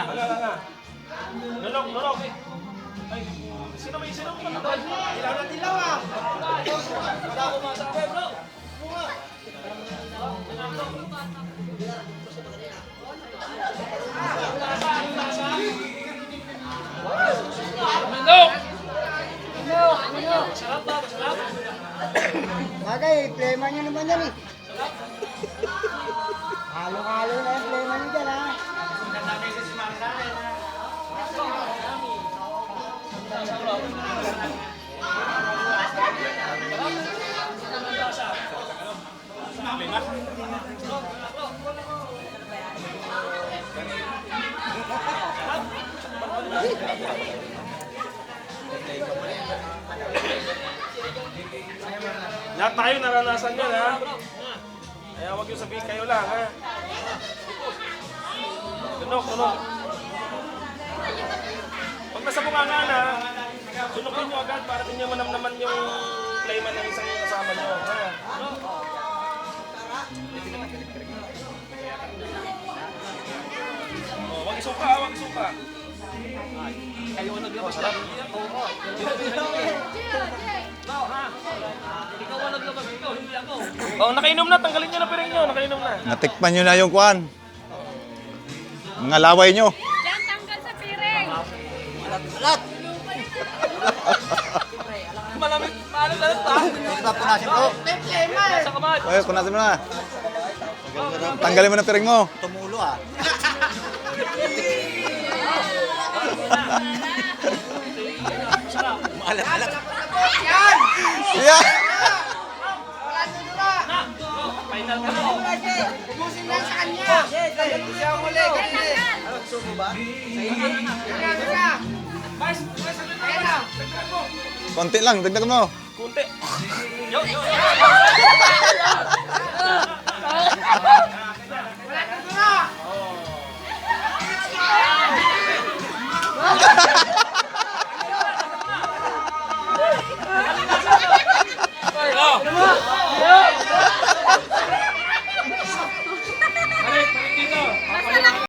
Wala. Nulog. Ay, sino may matapad? Ilaw na dilaw ah! Wala ko masabi, bro. Bagay, plema nyo naman yan eh. Halo-halo na yung plema nyo dyan ha. Lahat tayo naranasan yan, ha? Kaya huwag yung sabihin kayo lang, ha? Tunok. Pag nasa bunganga na, tunukin nyo agad para din nyo manamnaman yung playman ng isang kasama nyo, ha? Oh, wag isuka. Kayo na dito, sarap. Oh, nakainom na, tanggalin nyo na piring nyo, nakainom na. Natikman nyo na yung kuan. Mga laway nyo. Yan, tanggal sa piring. Malamig, maalam na ito. Punasin ko. Plema eh. Sa kamay. Ay, punasin mo na. Tanggalin mo na piring mo. Tumulo ah. Maalat-alat. Yan! Yeah! Final ka na. Ubusin lang sa kanya. Siya ang huli. Sumo ba? Ayan na. Konti lang, dagdag mo. Kunti. Yo.